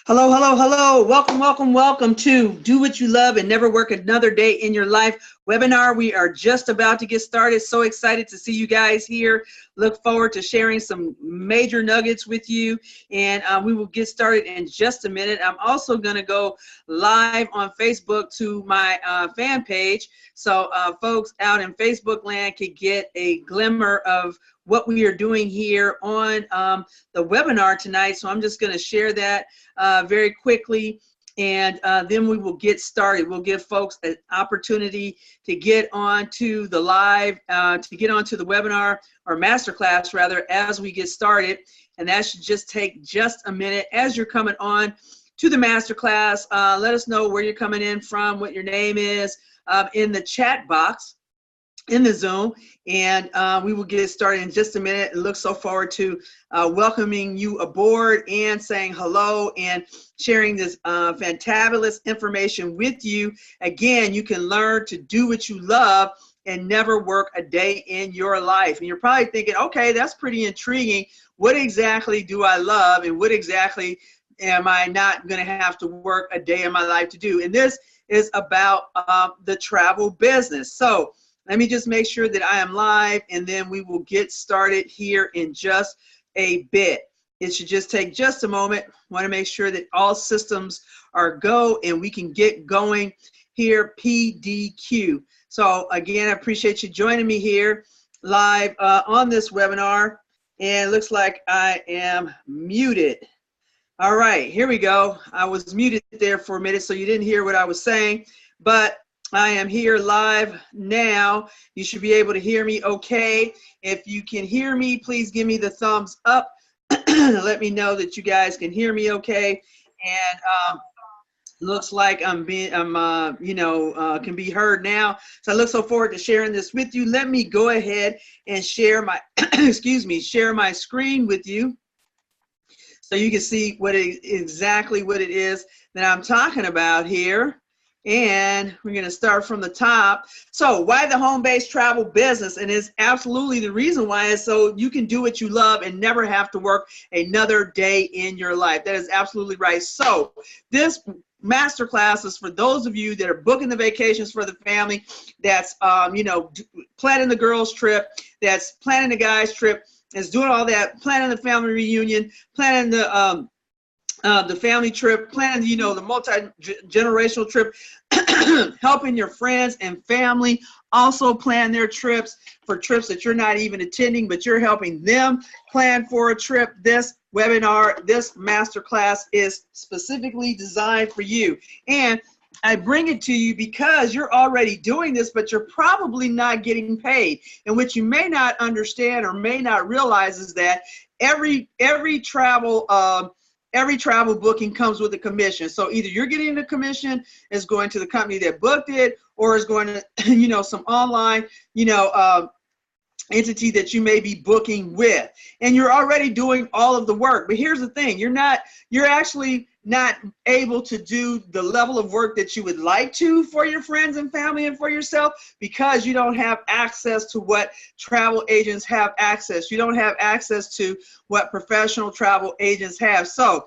Hello, hello, hello. Welcome, welcome, welcome to Do What You Love and Never Work Another Day in Your Life webinar. We are just about to get started. So excited to see you guys here. Look forward to sharing some major nuggets with you. And we will get started in just a minute. I'm also going to go live on Facebook to my fan page. So folks out in Facebook land can get a glimmer of what we are doing here on the webinar tonight. So I'm just going to share that very quickly, and then we will get started. We'll give folks an opportunity to get onto the live, to get onto the webinar or masterclass rather as we get started. And that should just take just a minute. As you're coming on to the masterclass, let us know where you're coming in from, what your name is in the chat box in the Zoom, and we will get started in just a minute. And look so forward to welcoming you aboard and saying hello and sharing this fantabulous information with you. Again, you can learn to do what you love and never work a day in your life. And you're probably thinking, okay, that's pretty intriguing. What exactly do I love, and what exactly am I not going to have to work a day in my life to do? And this is about the travel business. So let me just make sure that I am live, and then we will get started here in just a bit. It should just take just a moment. Want to make sure that all systems are go and we can get going here, PDQ. So again, I appreciate you joining me here live on this webinar. And it looks like I am muted. All right, here we go. I was muted there for a minute, so you didn't hear what I was saying, but I am here live now. You should be able to hear me okay. If you can hear me, please give me the thumbs up. Let me know that you guys can hear me okay. And looks like can be heard now. So I look so forward to sharing this with you. Let me go ahead and share my, share my screen with you, so you can see exactly what it is that I'm talking about here. And we're going to start from the top. So why the home-based travel business? And it's absolutely the reason why is so you can do what you love and never have to work another day in your life. That is absolutely right. So this masterclass is for those of you that are booking the vacations for the family, that's planning the girls' trip, that's planning the guys' trip, that's doing all that, planning the family reunion, planning the family trip, planning, the multi-generational trip, helping your friends and family also plan their trips for trips that you're not even attending, but you're helping them plan for a trip. This webinar, this masterclass is specifically designed for you. And I bring it to you because you're already doing this, but you're probably not getting paid. And what you may not understand or may not realize is that every travel booking comes with a commission. So either you're getting the commission, is going to the company that booked it, or is going to, some online, entity that you may be booking with. And you're already doing all of the work. But here's the thing, you're actually not able to do the level of work that you would like to for your friends and family and for yourself, because you don't have access to what travel agents have access. You don't have access to what professional travel agents have. So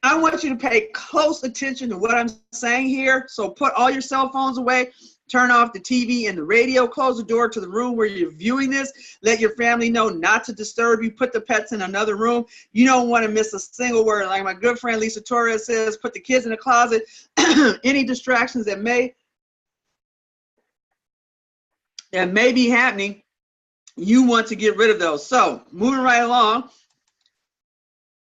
I want you to pay close attention to what I'm saying here. So put all your cell phones away. Turn off the TV and the radio, close the door to the room where you're viewing this. Let your family know not to disturb you. Put the pets in another room. You don't want to miss a single word. Like my good friend Lisa Torres says, put the kids in the closet. Any distractions that may be happening, you want to get rid of those. So moving right along,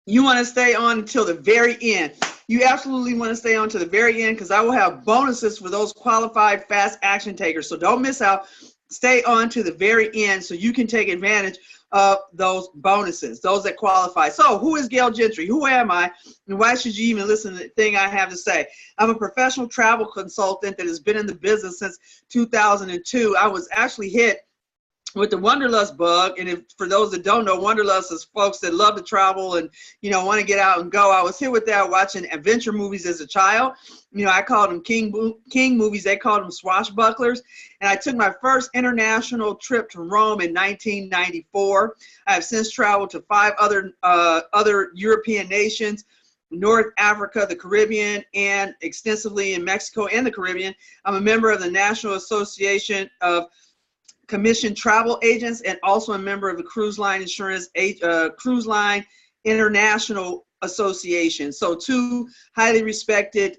you want to stay on until the very end. You absolutely want to stay on to the very end, because I will have bonuses for those qualified fast action takers. So don't miss out. Stay on to the very end so you can take advantage of those bonuses, those that qualify. So who is Gail Gentry? Who am I? And why should you even listen to the thing I have to say? I'm a professional travel consultant that has been in the business since 2002. I was actually hit with the Wanderlust bug. And for those that don't know, Wanderlust is folks that love to travel and, want to get out and go. I was hit with that watching adventure movies as a child. I called them king movies. They called them swashbucklers. And I took my first international trip to Rome in 1994. I have since traveled to 5 other European nations. North Africa, the Caribbean, and extensively in Mexico and the Caribbean. I'm a member of the National Association of Commissioned Travel Agents, and also a member of the Cruise Line Cruise Line International Association. So two highly respected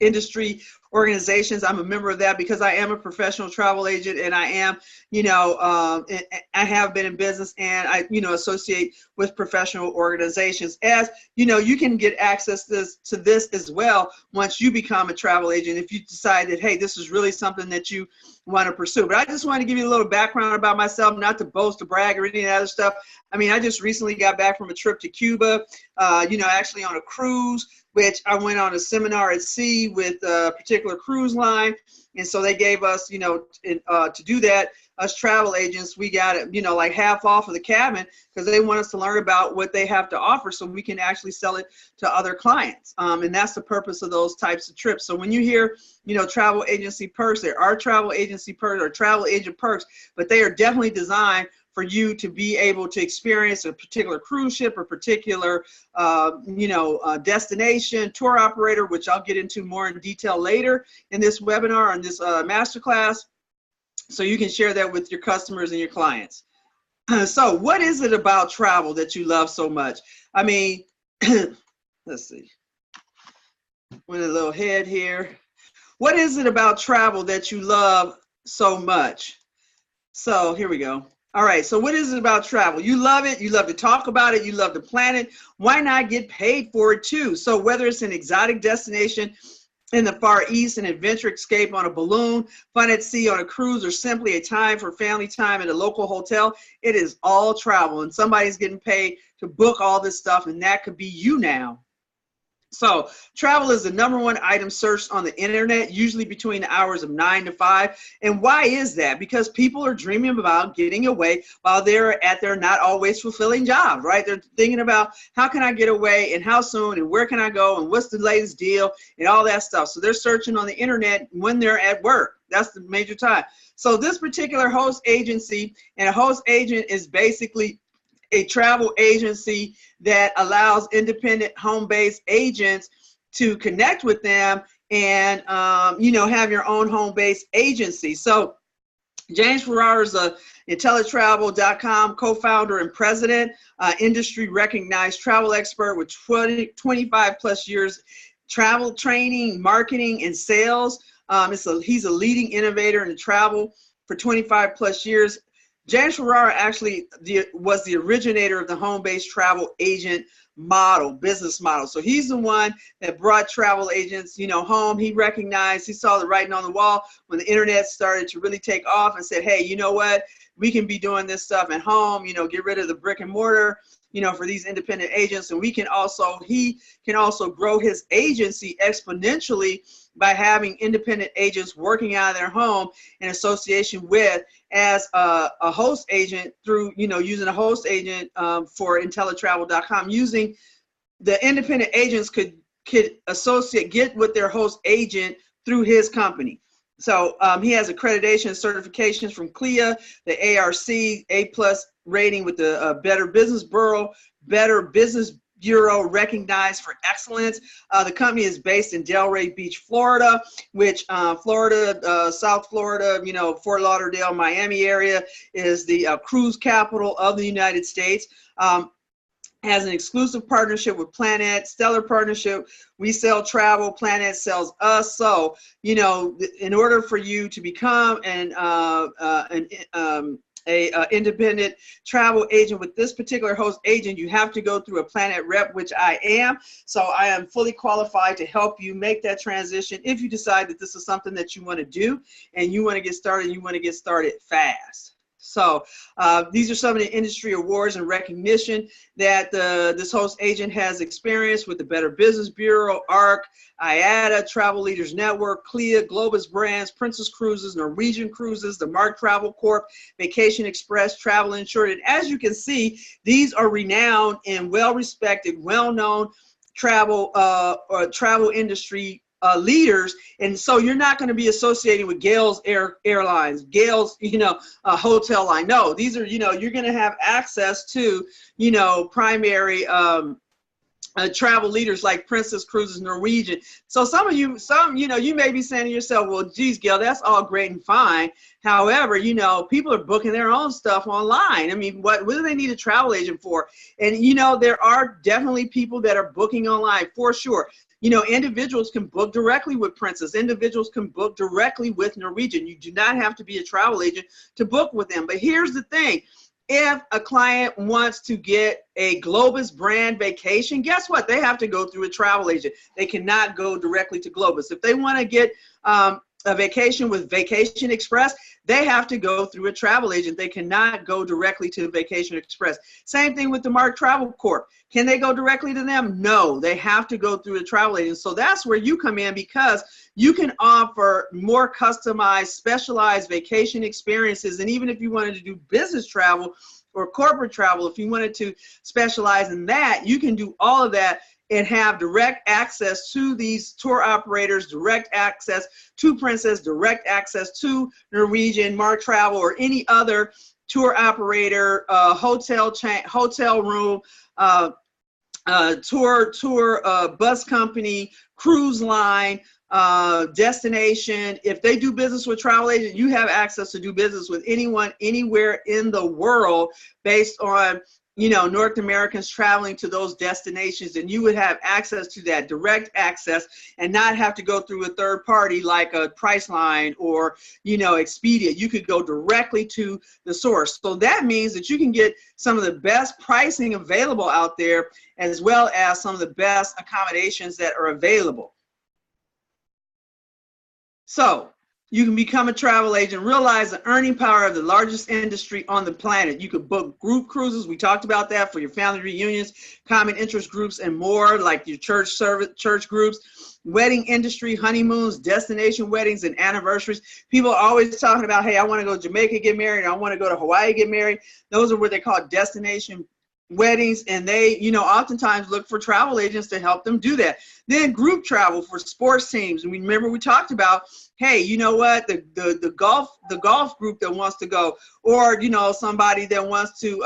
industry organizations. I'm a member of that because I am a professional travel agent, and I am, I have been in business, and I, associate with professional organizations. As you can get access to this as well once you become a travel agent, if you decide that, hey, this is really something that you want to pursue. But I just want to give you a little background about myself, not to boast or brag or any of that other stuff. I mean, I just recently got back from a trip to Cuba, actually on a cruise, which I went on a seminar at sea with a particular cruise line. And so they gave us, to do that, us travel agents, we got it, like half off of the cabin, because they want us to learn about what they have to offer so we can actually sell it to other clients. And that's the purpose of those types of trips. So when you hear, travel agency perks, there are travel agency perks or travel agent perks, but they are definitely designed for you to be able to experience a particular cruise ship or particular, destination, tour operator, which I'll get into more in detail later in this webinar, on this masterclass, so you can share that with your customers and your clients. So what is it about travel that you love so much? I mean, let's see, with a little head here. What is it about travel that you love so much? So here we go. All right, so what is it about travel? You love it, you love to talk about it, you love to plan it. Why not get paid for it too? So whether it's an exotic destination in the Far East, an adventure escape on a balloon, fun at sea on a cruise, or simply a time for family time at a local hotel, it is all travel, and somebody's getting paid to book all this stuff, and that could be you now. So travel is the #1 item searched on the internet, usually between the hours of 9 to 5. And why is that? Because people are dreaming about getting away while they're at their not always fulfilling jobs, right? They're thinking about, how can I get away, and how soon, and where can I go, and what's the latest deal, and all that stuff. So they're searching on the internet when they're at work. That's the major time. So this particular host agency, and a host agent is basically a travel agency that allows independent home-based agents to connect with them and, have your own home-based agency. So James Ferrara is a IntelliTravel.com co-founder and president, industry recognized travel expert with 25 plus years travel training, marketing, and sales. He's a leading innovator in travel for 25 plus years. James Ferrara actually was the originator of the home-based travel agent business model. So he's the one that brought travel agents, home. He recognized, he saw the writing on the wall when the internet started to really take off, and said, hey, you know what? We can be doing this stuff at home, get rid of the brick and mortar, for these independent agents. And he can also grow his agency exponentially by having independent agents working out of their home in association with, as a host agent through, using a host agent for IntelliTravel.com. Using the independent agents could get with their host agent through his company. So he has accreditation certifications from CLIA, the ARC, A+ rating with the Better Business Bureau recognized for excellence. The company is based in Delray Beach, Florida, which South Florida, Fort Lauderdale, Miami area is the cruise capital of the United States. Has an exclusive partnership with Planet, stellar partnership. We sell travel, Planet sells us. So, in order for you to become an independent travel agent with this particular host agent, you have to go through a Planet rep, which I am. So I am fully qualified to help you make that transition if you decide that this is something that you want to do and you want to get started, you want to get started fast. So these are some of the industry awards and recognition that this host agent has experienced with the Better Business Bureau, ARC, IATA, Travel Leaders Network, CLIA, Globus Brands, Princess Cruises, Norwegian Cruises, the Mark Travel Corp, Vacation Express, Travel Insured. And as you can see, these are renowned and well-respected, well-known travel industry leaders, and so you're not going to be associating with Gales Airlines, Gales, hotel line. No, these are, you're going to have access to, primary travel leaders like Princess Cruises, Norwegian. So you may be saying to yourself, well, geez, Gail, that's all great and fine. However, people are booking their own stuff online. I mean, what do they need a travel agent for? And, there are definitely people that are booking online for sure. Individuals can book directly with Princess. Individuals can book directly with Norwegian. You do not have to be a travel agent to book with them. But here's the thing. If a client wants to get a Globus brand vacation, guess what? They have to go through a travel agent. They cannot go directly to Globus. If they want to get a vacation with Vacation Express, they have to go through a travel agent. They cannot go directly to Vacation Express. Same thing with the Mark Travel Corp. Can they go directly to them? No, they have to go through a travel agent. So that's where you come in, because you can offer more customized, specialized vacation experiences. And even if you wanted to do business travel or corporate travel, if you wanted to specialize in that, you can do all of that and have direct access to these tour operators, direct access to Princess, direct access to Norwegian, Mark Travel, or any other tour operator, hotel chain, hotel room, tour bus company, cruise line, destination. If they do business with travel agent, you have access to do business with anyone, anywhere in the world, based on North Americans traveling to those destinations, and you would have access to that, direct access, and not have to go through a third party like a Priceline or, Expedia. You could go directly to the source. So that means that you can get some of the best pricing available out there, as well as some of the best accommodations that are available. So you can become a travel agent, realize the earning power of the largest industry on the planet. You could book group cruises. We talked about that, for your family reunions, common interest groups, and more, like your church groups, wedding industry, honeymoons, destination weddings, and anniversaries. People are always talking about, hey, I want to go to Jamaica, get married. I want to go to Hawaii, get married. Those are what they call destination weddings, and they oftentimes look for travel agents to help them do that. Then group travel for sports teams, and remember we talked about, hey, you know what, the golf group that wants to go, or somebody that wants to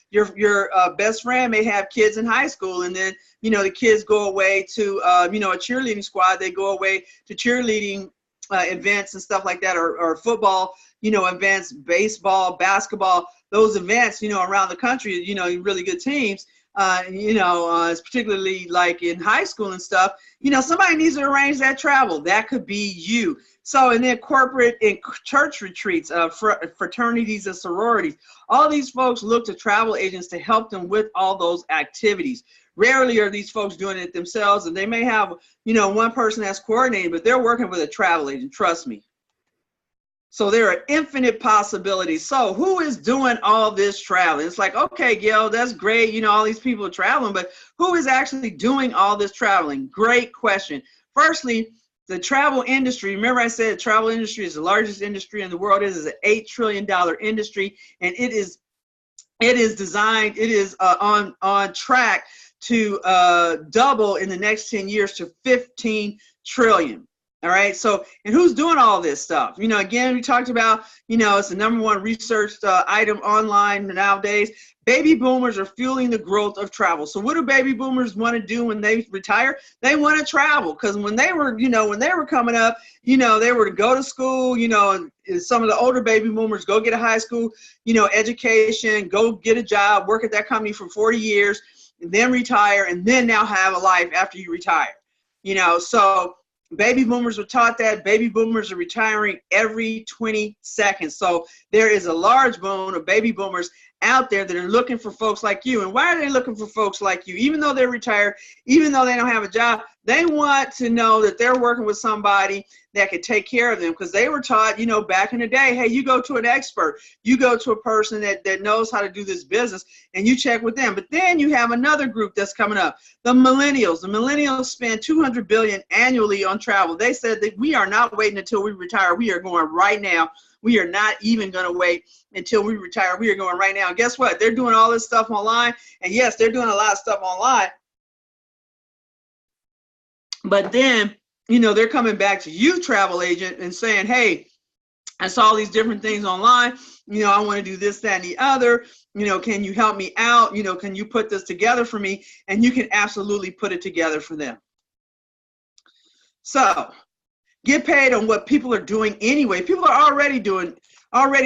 your best friend may have kids in high school, and then the kids go away to a cheerleading squad. They go away to cheerleading events and stuff like that, or football events, baseball, basketball, those events, around the country, really good teams, particularly like in high school and stuff, somebody needs to arrange that travel. That could be you. So, and then corporate and church retreats, fraternities and sororities, all these folks look to travel agents to help them with all those activities. Rarely are these folks doing it themselves, and they may have, one person that's coordinating, but they're working with a travel agent, trust me. So there are infinite possibilities. So who is doing all this traveling? It's like, okay, Gail, that's great. All these people are traveling, but who is actually doing all this traveling? Great question. Firstly, the travel industry. Remember I said the travel industry is the largest industry in the world. It is an $8 trillion industry, and it is designed, it is on track to double in the next 10 years to 15 trillion. All right. So, and who's doing all this stuff? Again, we talked about, it's the #1 researched item online nowadays. Baby boomers are fueling the growth of travel. So what do baby boomers want to do when they retire? They want to travel, because when they were, coming up, they were to go to school, some of the older baby boomers go get a high school, education, go get a job, work at that company for 40 years, and then retire, and then now have a life after you retire, so baby boomers were taught that. Baby boomers are retiring every 20 seconds. So there is a large boom of baby boomers out there that are looking for folks like you. And why are they looking for folks like you? Even though they're retired, even though they don't have a job, they want to know that they're working with somebody that could take care of them, because they were taught, back in the day, hey, you go to an expert, you go to a person that knows how to do this business, and you check with them. But then you have another group that's coming up, the millennials. The millennials spend $200 billion annually on travel. They said that we are not waiting until we retire. We are going right now. We are not even going to wait until we retire. We are going right now. And guess what? They're doing all this stuff online. And yes, they're doing a lot of stuff online. But then, they're coming back to you, travel agent, and saying, hey, I saw all these different things online. I want to do this, that, and the other. Can you help me out? Can you put this together for me? And you can absolutely put it together for them. So get paid on what people are doing anyway. People are already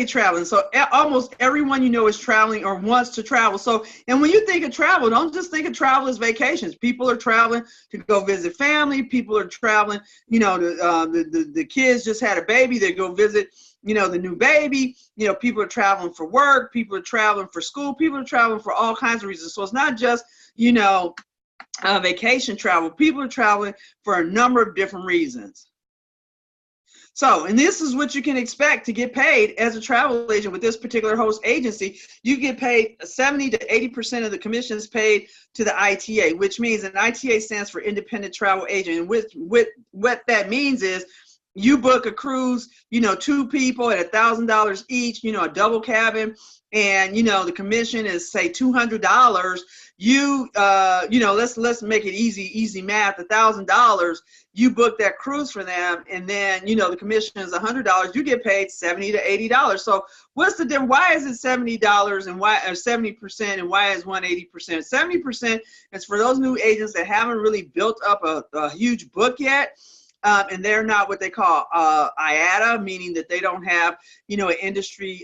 traveling. So almost everyone is traveling or wants to travel. So, and when you think of travel, don't just think of travel as vacations. People are traveling to go visit family. People are traveling, the kids just had a baby. They go visit, the new baby. People are traveling for work. People are traveling for school. People are traveling for all kinds of reasons. So it's not just, vacation travel. People are traveling for a number of different reasons. So, and this is what you can expect to get paid as a travel agent with this particular host agency. You get paid 70 to 80% of the commissions paid to the ITA, which means an ITA stands for Independent Travel Agent. And with what that means is you book a cruise, 2 people at $1,000 each, a double cabin, and the commission is say $200. Let's make it easy math. $1,000. You book that cruise for them, and then the commission is $100. You get paid $70 to $80. So what's the difference? Why is it $70 and why 70% and why is 180%? 70% is for those new agents that haven't really built up a huge book yet. And they're not what they call IATA, meaning that they don't have, an industry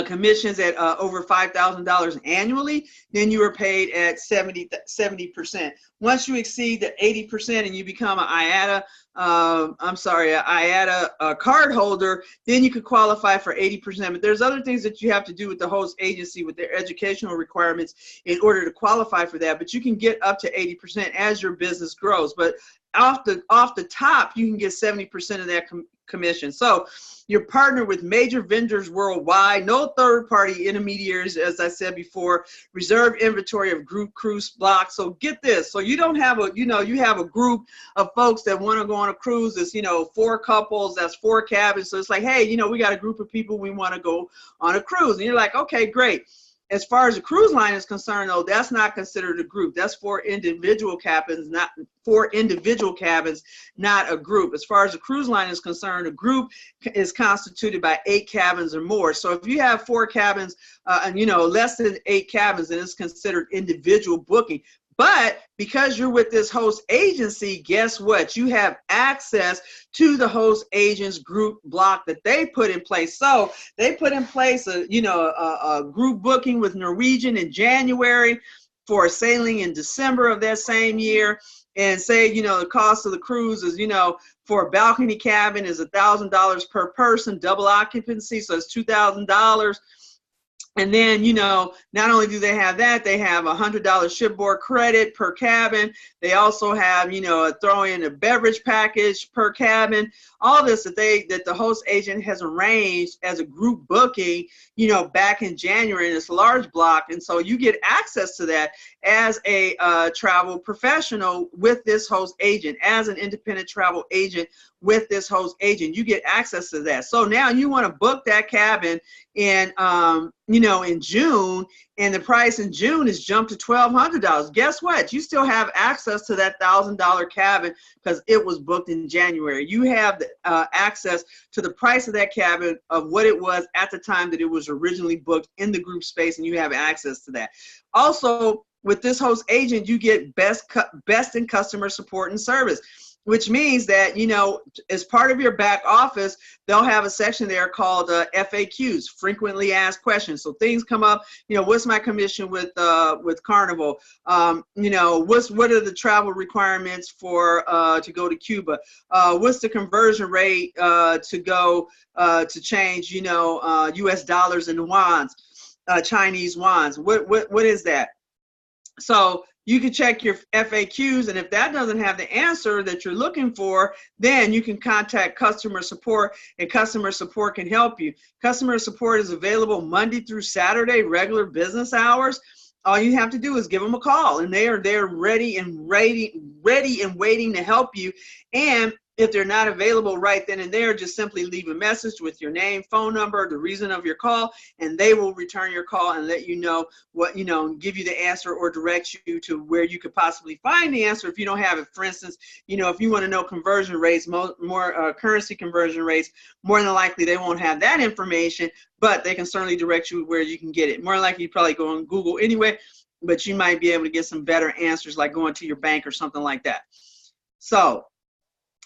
commissions at over $5,000 annually, then you are paid at 70%. Once you exceed the 80% and you become an IATA, IATA card holder, then you could qualify for 80%. But there's other things that you have to do with the host agency with their educational requirements in order to qualify for that. But you can get up to 80% as your business grows. But off the top, you can get 70% of that commission. So you're partnered with major vendors worldwide, no third-party intermediaries, as I said before, reserve inventory of group cruise blocks. So get this. So you don't have you have a group of folks that want to go on a cruise. It's, 4 couples, that's 4 cabins. So it's like, hey, we got a group of people, we want to go on a cruise. And you're like, okay, great. As far as the cruise line is concerned, though, that's not considered a group. That's for individual cabins, not a group. As far as the cruise line is concerned, a group is constituted by 8 cabins or more. So if you have 4 cabins and less than 8 cabins, then it's considered individual booking. But because you're with this host agency, guess what? You have access to the host agent's group block that they put in place. So they put in place a group booking with Norwegian in January for sailing in December of that same year. And say, the cost of the cruise is, for a balcony cabin is $1,000 per person, double occupancy. So it's $2,000. And then, not only do they have that, they have $100 shipboard credit per cabin. They also have, throw in a beverage package per cabin. All this that the host agent has arranged as a group booking, back in January in this large block. And so you get access to that as a travel professional with this host agent, as an independent travel agent with this host agent. You get access to that. So now you want to book that cabin in June, and the price in June is jumped to $1,200. Guess what? You still have access to that $1,000 cabin because it was booked in January. You have the, access to the price of that cabin of what it was at the time that it was originally booked in the group space, and you have access to that. Also, with this host agent, you get best in customer support and service, which means that, as part of your back office, they'll have a section there called FAQs, frequently asked questions. So things come up, what's my commission with Carnival? What are the travel requirements for to go to Cuba? What's the conversion rate to go to change, US dollars into wands, Chinese wands? What is that? So you can check your FAQs, and if that doesn't have the answer that you're looking for, then you can contact customer support, and customer support can help you. Customer support is available Monday through Saturday, regular business hours. All you have to do is give them a call, and they are there ready and waiting to help you. And If they're not available right then and there, just simply leave a message with your name, phone number, the reason of your call, and they will return your call and let you know what, give you the answer or direct you to where you could possibly find the answer if you don't have it. For instance, if you want to know conversion rates, more currency conversion rates, more than likely they won't have that information, but they can certainly direct you where you can get it. More likely you probably go on Google anyway, but you might be able to get some better answers, like going to your bank or something like that. So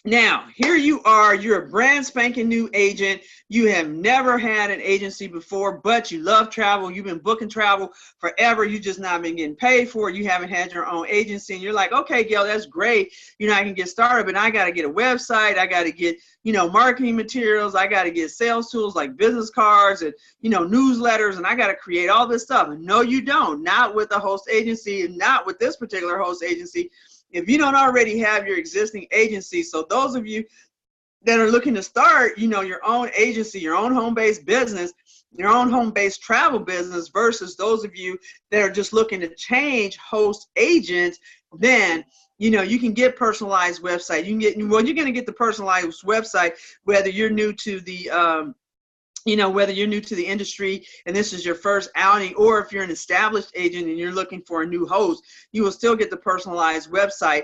now, here you are, you're a brand spanking new agent. You have never had an agency before, but you love travel. You've been booking travel forever. You just not been getting paid for it. You haven't had your own agency. And you're like, okay, Gail, that's great. I can get started, but I got to get a website. I got to get, marketing materials. I got to get sales tools like business cards and, newsletters. And I got to create all this stuff. And no, you don't. Not with the host agency, and not with this particular host agency. If you don't already have your existing agency. So those of you that are looking to start, your own agency, your own home-based business, your own home-based travel business, versus those of you that are just looking to change host agents, then you can get personalized website. You're going to get the personalized website whether you're new to the whether you're new to the industry and this is your first outing, or if you're an established agent and you're looking for a new host, you will still get the personalized website.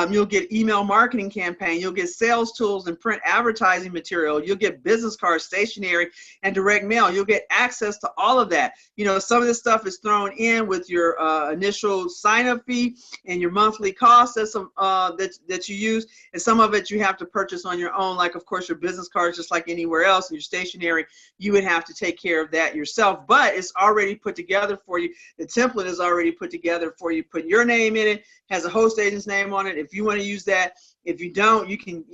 You'll get email marketing campaign. You'll get sales tools and print advertising material. You'll get business cards, stationery, and direct mail. You'll get access to all of that. Some of this stuff is thrown in with your initial sign-up fee and your monthly cost that you use, and some of it you have to purchase on your own, like, of course, your business cards, just like anywhere else, and your stationery. You would have to take care of that yourself, but it's already put together for you. The template is already put together for you. Put your name in it, has a host agent's name on it if you want to use that. If you don't, you can,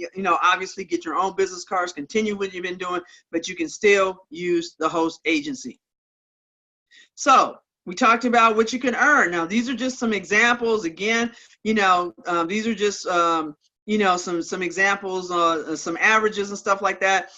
obviously get your own business cards, continue what you've been doing, but you can still use the host agency. So we talked about what you can earn. Now, these are just some examples. Again, these are just, some examples, some averages and stuff like that.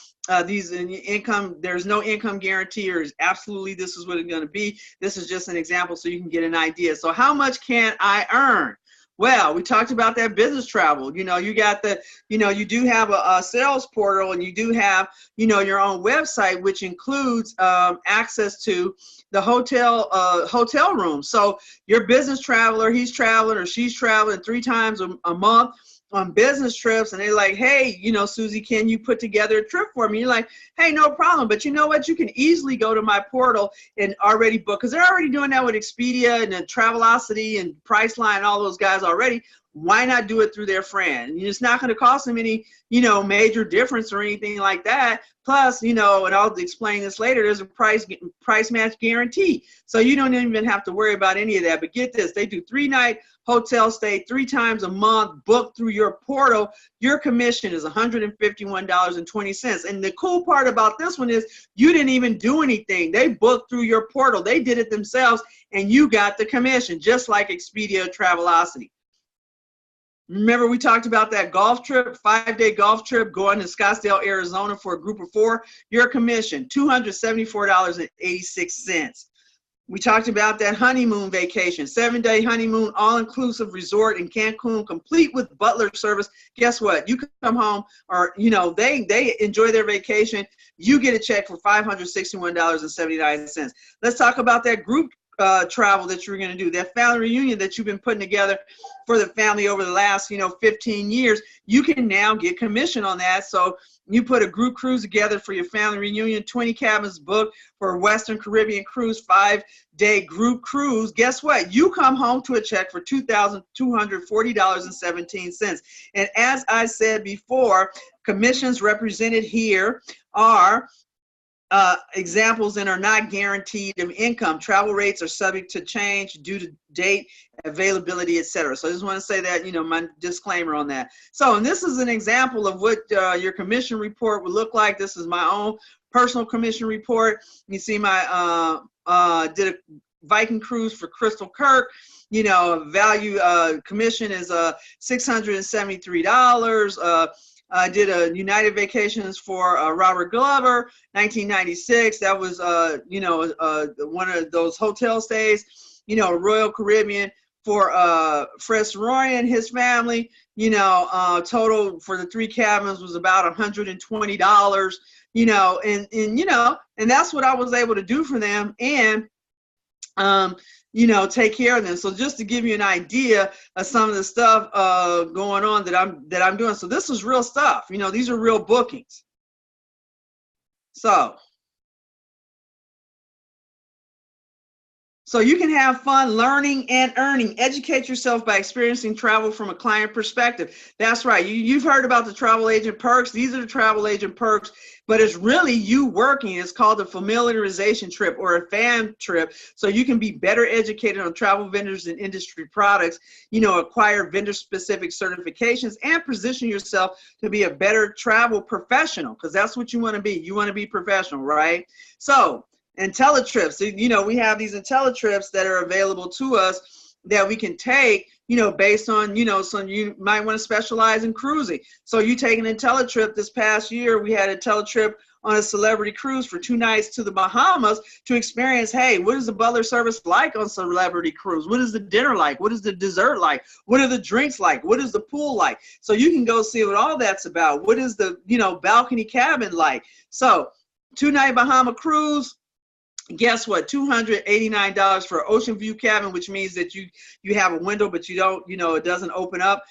These income, there's no income guarantee, or absolutely this is what it's going to be. This is just an example so you can get an idea. So how much can I earn? Well, we talked about that business travel. You got the, you do have a sales portal, and you do have, your own website, which includes access to the hotel room. So your business traveler, he's traveling or she's traveling 3 times a month on business trips, and they're like, hey, Susie, can you put together a trip for me? You're like, hey, no problem. But you know what? You can easily go to my portal and already book, because they're already doing that with Expedia and Travelocity and Priceline, all those guys already. Why not do it through their friend? It's not going to cost them any, major difference or anything like that. Plus, and I'll explain this later, there's a price match guarantee. So you don't even have to worry about any of that. But get this, they do 3-night hotel stay 3 times a month, booked through your portal. Your commission is $151.20. And the cool part about this one is you didn't even do anything. They booked through your portal. They did it themselves, and you got the commission, just like Expedia, Travelocity. Remember, we talked about that golf trip, 5-day golf trip, going to Scottsdale, Arizona for a group of 4. Your commission, $274.86. We talked about that honeymoon vacation, 7-day honeymoon, all-inclusive resort in Cancun, complete with butler service. Guess what? You come home, or, they enjoy their vacation. You get a check for $561.79. Let's talk about that group travel that you're going to do, that family reunion that you've been putting together for the family over the last 15 years. You can now get commission on that. So you put a group cruise together for your family reunion, 20 cabins booked for a Western Caribbean cruise, 5-day group cruise. Guess what? You come home to a check for $2,240.17. And as I said before, commissions represented here are examples and are not guaranteed of income. Travel rates are subject to change due to date, availability, etc. So I just want to say that, my disclaimer on that. So, and this is an example of what your commission report would look like. This is my own personal commission report. You see my, did a Viking cruise for Crystal Kirk. Value commission is $673. I did a United Vacations for Robert Glover, 1996. That was, one of those hotel stays. Royal Caribbean for Fred Roy and his family, Total for the 3 cabins was about $120, and that's what I was able to do for them, and take care of them. So just to give you an idea of some of the stuff going on that I'm doing. So this is real stuff. These are real bookings. So you can have fun learning and earning. Educate yourself by experiencing travel from a client perspective. That's right. You've heard about the travel agent perks. These are the travel agent perks, but it's really you working. It's called a familiarization trip or a FAM trip. So you can be better educated on travel vendors and industry products, acquire vendor specific certifications, and position yourself to be a better travel professional, because that's what you want to be. You want to be professional, right? So IntelliTrips, we have these IntelliTrips that are available to us that we can take, based on, so you might want to specialize in cruising. So you take an IntelliTrip. This past year, we had an IntelliTrip on a celebrity cruise for 2 nights to the Bahamas to experience, hey, what is the butler service like on celebrity cruise? What is the dinner like? What is the dessert like? What are the drinks like? What is the pool like? So you can go see what all that's about. What is the, balcony cabin like? So 2-night Bahama cruise. Guess what? $289 for an ocean view cabin, which means that you have a window, but you don't, it doesn't open up,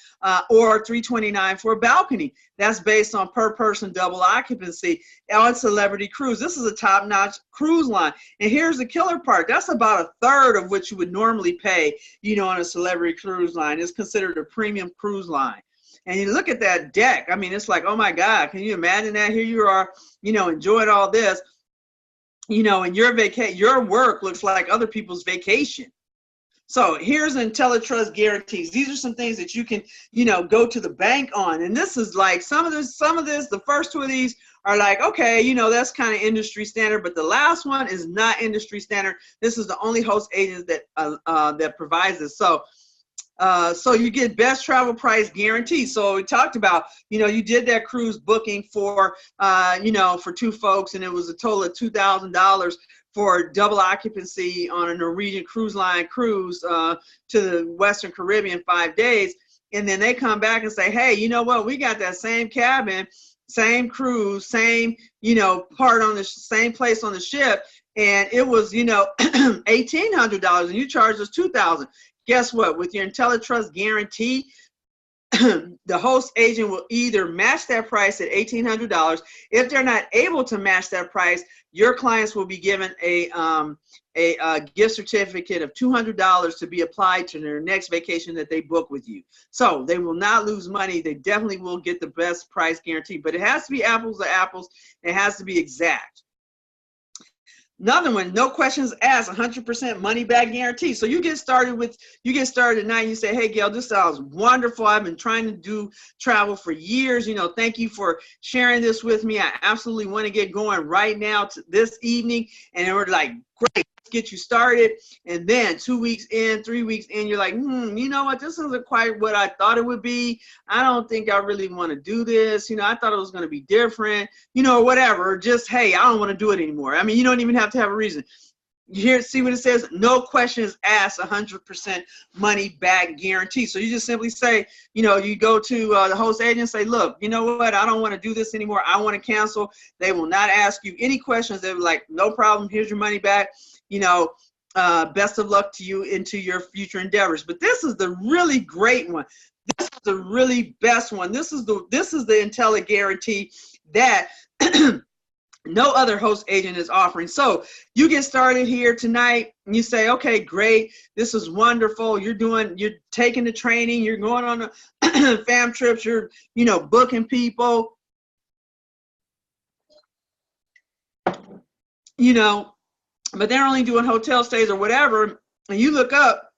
or $329 for a balcony. That's based on per person double occupancy on Celebrity Cruise. This is a top-notch cruise line. And here's the killer part. That's about 1/3 of what you would normally pay, on a Celebrity Cruise line. It's considered a premium cruise line. And you look at that deck. I mean, it's like, oh my God, can you imagine that? Here you are, enjoying all this. And your work looks like other people's vacation. So here's IntelliTrust guarantees. These are some things that you can, go to the bank on. And this is like some of this, the first 2 of these are like, okay, that's kind of industry standard, but the last one is not industry standard. This is the only host agent that provides this. So you get best travel price guarantee. So we talked about, you did that cruise booking for, for 2 folks, and it was a total of $2,000 for double occupancy on a Norwegian Cruise Line cruise to the Western Caribbean 5 days. And then they come back and say, hey, you know what? We got that same cabin, same cruise, same, part on the same place on the ship. And it was, $1,800 and you charged us $2,000. Guess what? With your IntelliTrust guarantee, the host agent will either match that price at $1,800. If they're not able to match that price, your clients will be given a gift certificate of $200 to be applied to their next vacation that they book with you. So they will not lose money. They definitely will get the best price guarantee, but it has to be apples to apples. It has to be exact. Another one, no questions asked, 100% money back guarantee. So you get started tonight and you say, hey, Gail, this sounds wonderful. I've been trying to do travel for years. Thank you for sharing this with me. I absolutely want to get going right now this evening. And we're like, great, let's get you started. And then 2 weeks in, 3 weeks in, you're like, you know what? This isn't quite what I thought it would be. I don't think I really want to do this. I thought it was going to be different, whatever. Just, hey, I don't want to do it anymore. I mean, you don't even have to have a reason. See what it says? No questions asked, 100% money back guarantee. So you just simply say, you go to the host agent and say, look, you know what? I don't want to do this anymore. I want to cancel. They will not ask you any questions. They're like, no problem. Here's your money back. Best of luck to you into your future endeavors. But this is the really great one. This is the really best one. This is the Intelli guarantee that no other host agent is offering. So you get started here tonight and you say, okay, great. This is wonderful. You're taking the training. You're going on the fam trips. You're, booking people, but they're only doing hotel stays or whatever. And you look up,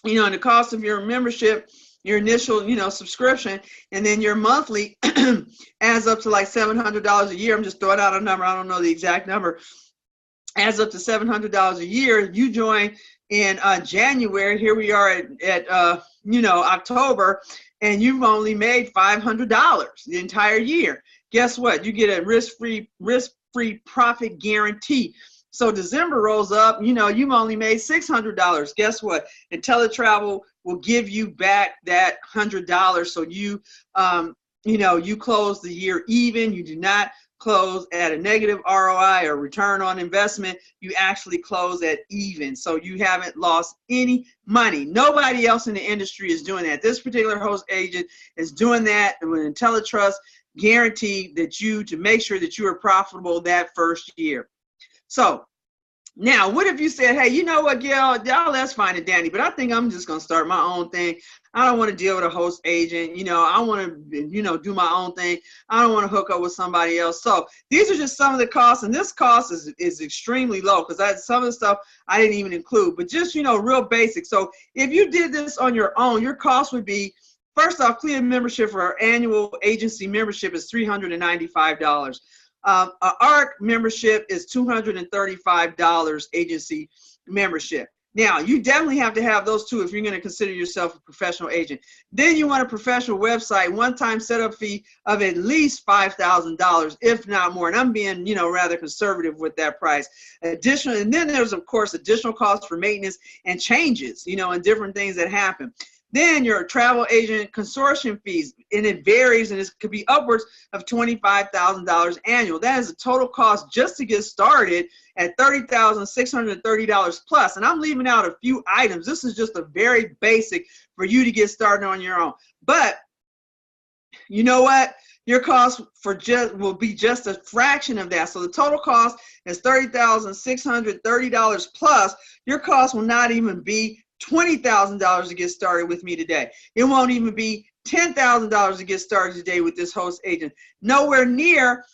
and the cost of your membership, your initial, subscription, and then your monthly adds up to like $700 a year. I'm just throwing out a number. I don't know the exact number. Adds up to $700 a year. You join in January. Here we are at October, and you've only made $500 the entire year. Guess what? You get a risk-free profit guarantee. So December rolls up, you've only made $600. Guess what? IntelliTravel will give you back that $100. So you, you know, you close the year even. You do not close at a negative ROI or return on investment. You actually close at even. So you haven't lost any money. Nobody else in the industry is doing that. This particular host agent is doing that with IntelliTrust, guaranteed that to make sure that you are profitable that first year. So now, what if you said, hey, you know what, Gail, y'all, that's fine and dandy, but I think I'm just going to start my own thing. I don't want to deal with a host agent. You know, I want to, you know, do my own thing. I don't want to hook up with somebody else. So these are just some of the costs, and this cost is extremely low because some of the stuff I didn't even include, but just, you know, real basic. So if you did this on your own, your cost would be, first off, Clear membership for our annual agency membership is $395. ARC membership is $235 agency membership. Now, you definitely have to have those two if you're going to consider yourself a professional agent. Then you want a professional website, one-time setup fee of at least $5,000, if not more. And I'm being, you know, rather conservative with that price. Additional, and then there's, of course, additional costs for maintenance and changes, you know, and different things that happen. Then your travel agent consortium fees, and it varies, and it could be upwards of $25,000 annual. That is a total cost just to get started at $30,630 plus. And I'm leaving out a few items. This is just a very basic for you to get started on your own. But you know what? Your cost will be just a fraction of that. So the total cost is $30,630 plus. Your cost will not even be $20,000 to get started with me today. It won't even be $10,000 to get started today with this host agent. Nowhere near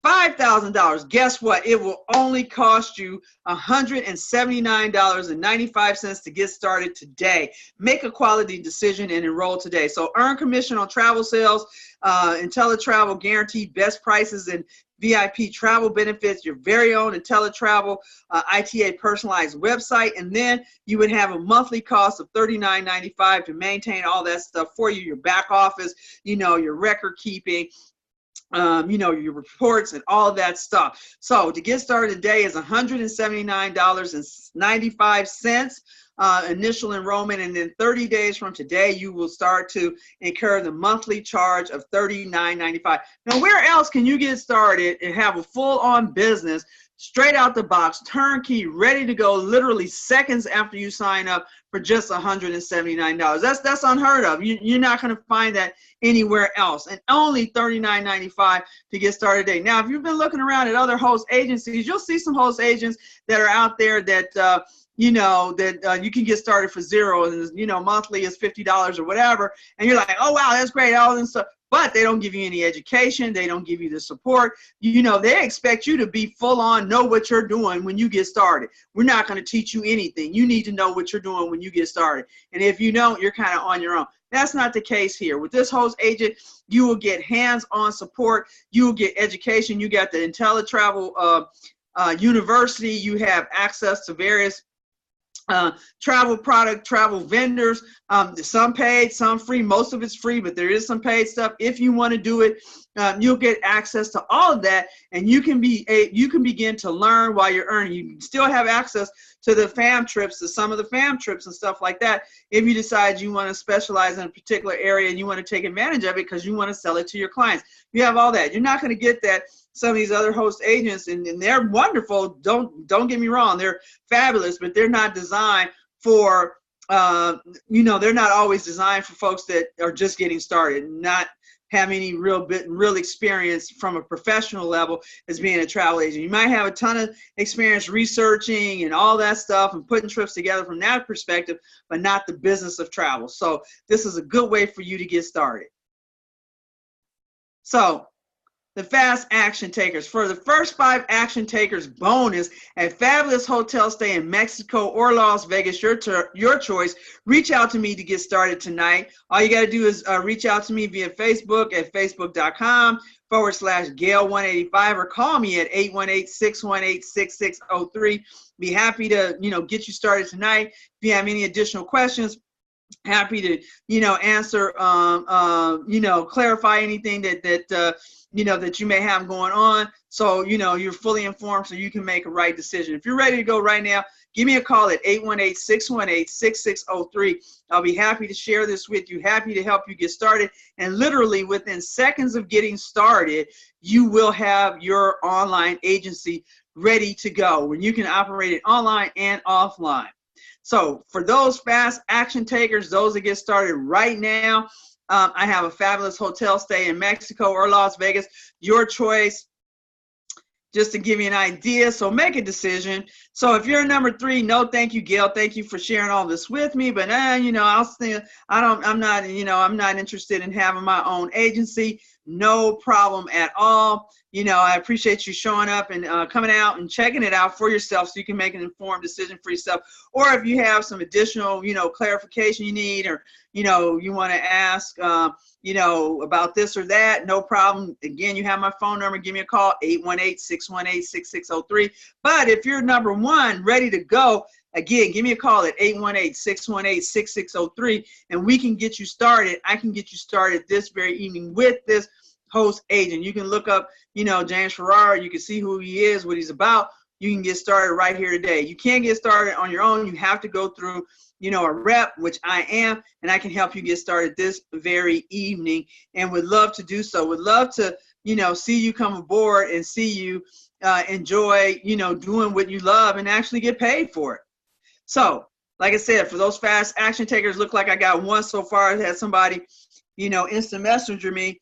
$5,000. Guess what? It will only cost you $179.95 to get started today. Make a quality decision and enroll today. So earn commission on travel sales, IntelliTravel guaranteed best prices and VIP travel benefits, your very own IntelliTravel ITA personalized website, and then you would have a monthly cost of $39.95 to maintain all that stuff for you, your back office, you know, your record keeping, you know, your reports and all of that stuff. So to get started today is $179.95. Initial enrollment, and then 30 days from today you will start to incur the monthly charge of $39.95. Now, where else can you get started and have a full-on business straight out the box, turnkey, ready to go, literally seconds after you sign up for just $179? That's unheard of. You're not going to find that anywhere else, and only $39.95 to get started today. Now, if you've been looking around at other host agencies, you'll see some host agents that are out there that you know, that you can get started for zero, and, you know, monthly is $50 or whatever. And you're like, oh, wow, that's great, all this stuff. But they don't give you any education. They don't give you the support. You know, they expect you to be full on, know what you're doing when you get started. We're not going to teach you anything. You need to know what you're doing when you get started. And if you don't, you're kind of on your own. That's not the case here. With this host agent, you will get hands-on support. You will get education. You got the IntelliTravel University. You have access to various travel vendors, some paid, some free. Most of it's free, but there is some paid stuff. If you want to do it, you'll get access to all of that, and you can begin to learn while you're earning. You can still have access to the fam trips, to some of the fam trips and stuff like that, if you decide you want to specialize in a particular area and you want to take advantage of it because you want to sell it to your clients. You have all that. You're not going to get that some of these other host agents, and they're wonderful. Don't get me wrong, they're fabulous, but they're not designed for you know, they're not always designed for folks that are just getting started, not have any real experience from a professional level as being a travel agent. You might have a ton of experience researching and all that stuff and putting trips together from that perspective, but not the business of travel. So this is a good way for you to get started. So the fast action takers. For the first 5 action takers bonus at fabulous hotel stay in Mexico or Las Vegas, your choice, reach out to me to get started tonight. All you got to do is reach out to me via Facebook at facebook.com/Gail185 or call me at 818-618-6603. Be happy to, you know, get you started tonight. If you have any additional questions, happy to, answer, clarify anything that that you may have going on. So, you're fully informed so you can make a right decision. If you're ready to go right now, give me a call at 818-618-6603. I'll be happy to share this with you, happy to help you get started. And literally within seconds of getting started, you will have your online agency ready to go when you can operate it online and offline. So for those fast action takers, those that get started right now, I have a fabulous hotel stay in Mexico or Las Vegas, your choice, just to give you an idea. So make a decision. So if you're number 3, no, thank you, Gail. Thank you for sharing all this with me. But I'm not interested in having my own agency. No problem at all. I appreciate you showing up and coming out and checking it out for yourself so you can make an informed decision for yourself. Or if you have some additional, clarification you need, or, you want to ask, about this or that, no problem. Again, you have my phone number. Give me a call, 818-618-6603. But if you're number 1, ready to go, again, give me a call at 818-618-6603, and we can get you started. I can get you started this very evening with this host agent. You can look up, James Ferrara. You can see who he is, what he's about. You can get started right here today. You can't get started on your own. You have to go through, a rep, which I am, and I can help you get started this very evening, and would love to do so. Would love to, see you come aboard and see you enjoy, doing what you love and actually get paid for it. So, like I said, for those fast action takers, look like I got one so far. I had somebody, instant messenger me.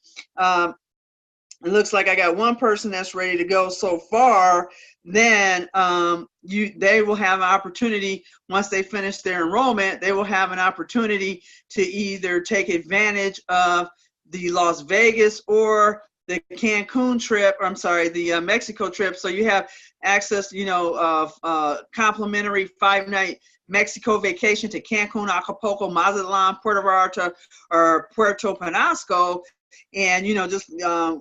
It looks like I got one person that's ready to go so far. Then they will have an opportunity, once they finish their enrollment, they will have an opportunity to either take advantage of the Las Vegas or the Cancun trip, or I'm sorry, the Mexico trip. So you have access, complimentary 5-night Mexico vacation to Cancun, Acapulco, Mazatlan, Puerto Vallarta, or Puerto Penasco. And, just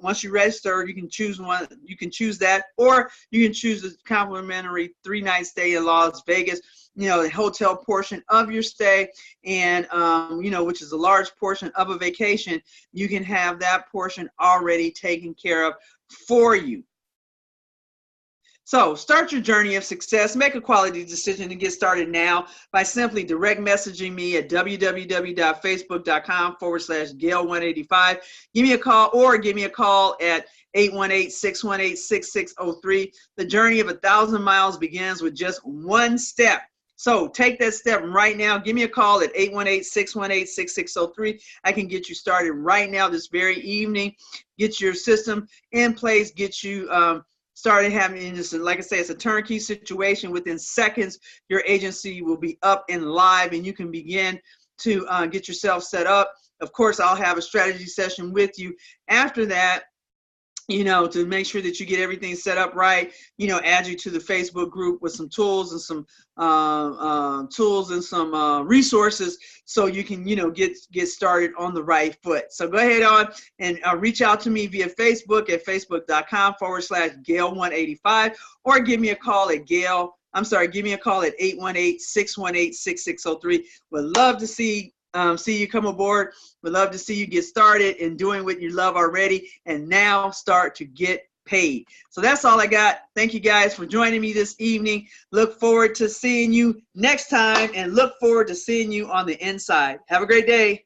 once you register, you can choose one. You can choose that, or you can choose a complimentary 3-night stay in Las Vegas, the hotel portion of your stay, and, which is a large portion of a vacation. You can have that portion already taken care of for you. So start your journey of success. Make a quality decision and get started now by simply direct messaging me at www.facebook.com/Gail185. Give me a call, or give me a call at 818-618-6603. The journey of 1,000 miles begins with just one step. So take that step right now. Give me a call at 818-618-6603. I can get you started right now this very evening. Get your system in place. Get you started having this, like I say, it's a turnkey situation. Within seconds, your agency will be up and live, and you can begin to get yourself set up. Of course, I'll have a strategy session with you after that, to make sure that you get everything set up right, add you to the Facebook group with some tools and some resources so you can, get started on the right foot. So go ahead on and reach out to me via Facebook at facebook.com/Gail185, or give me a call at give me a call at 818-618-6603. Would love to see you come aboard. We'd love to see you get started in doing what you love already, and now start to get paid. So that's all I got. Thank you guys for joining me this evening. Look forward to seeing you next time, and look forward to seeing you on the inside. Have a great day.